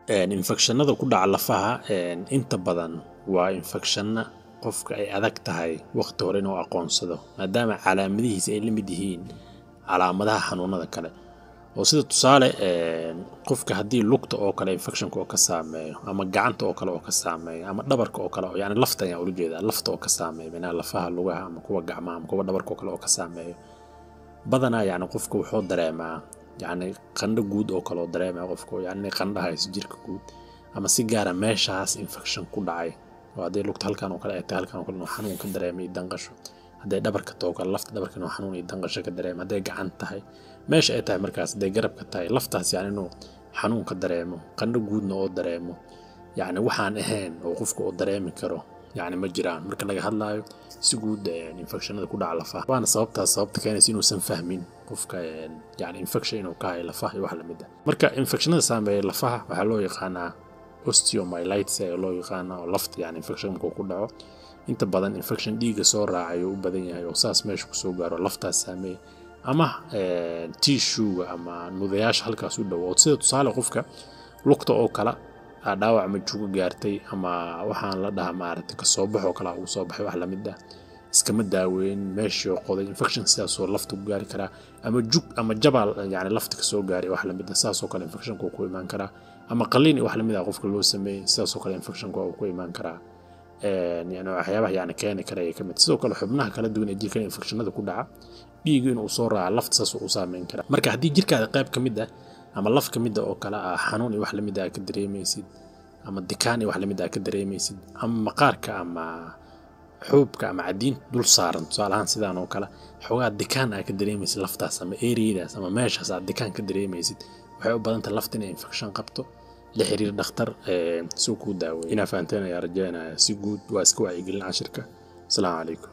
infectionada ku dhaca lafaha inta badan waa infectionna qofka ay adag tahay waqti hore inuu aqoonsado maadaama calaamadihiisa ay la mid yihiin calaamadaha xanuunada kale oo sida tusaale qofka haddii lugta oo kale infectionka oo ka saameeyo ama gacanta oo kale oo ka saameeyo ama dhabarka oo kale oo yani lafta ayaa ula jeedaa lafta oo ka saameeyo meelaha lafaha lugaha ama kuwa gacmaha ama kuwa dhabarka oo kale oo ka saameeyo badanaa yani qofka wuxuu dareemaa يعني قندة جود أو كلو دريمة قفكو يعني قندة هاي سجيرك جود أما سيجارة ماشاس إنفكشن كود عاي وهذا لوقت هل كانوا كلا هل كانوا كلنا حنون كدريمة يدنقشوا هذا دبر كتوكل لفت دبر كانوا حنون يدنقش كدريمة هذا جعان تهاي ماش أتاه مركز ده جرب كتاي لفتها يعني إنه حنون كدريمة قندة جود نو دريمة يعني وحان إهان أو قفكو دريمة كرو يعني مجران مركز لقى هلا سجود يعني إنفكشن هذا كود على فاه وأنا صوبت كان يسينو سنفهمين qofka yani infection inuu ka hayo lafaha iyo wax la mid ah marka infectionada saameeya lafaha waxa loo yaqaanaa osteomyelitis ee loo yaqaano oo lafta yani infection ku dhaco inta badan infection dhiiga soo raacayo u badan yahay oo saas meesha ku soo gaaro laftaas saameeya ama tissue ama nudayaasha halkaas u dhawo sida tusaale qofka lugta oo kala dhaawac ma juuga gaartay ama waxaan la dhahaa maaragtay ka soo baxo kala uu soo baxay wax la mid ah iskama daaweyn meeshii qoday infection sidaas oo lafta ku gaari kara ama jug ama jabal yani lafta ka soo gaari wax la mid ah saas oo kale infection ku iman kara ama qalliin wax la mid ah qofka loo sameeyay sidaas oo kale infection ku iman kara yani waxyaabaha yani keeni kara ay kamid sidoo kale xubnaha kala duwan ee jirka infectionada ku dhaca dhiig inuu soo raaco lafta saas oo saameyn kara marka haddii jirkaada qayb kamid ah ama laf kamid ah oo kala xanuun wax la mid ah ka dareemaysid ama dikaan wax la mid ah ka dareemaysid ama maqaarka ama حوبك أما عدين دول صارن سؤالان سيدان وكلا حوجات دكان أكدري ميسي لفتاس أما إيريداس أما ماشي هسا دكان كدري ميسي وحيو بدن تلفتني إنفكشن قبته لحرير دختر سوكو داوي هنا فانتنا يا رجانا سيجود واسكوا يقلنا شركة السلام عليكم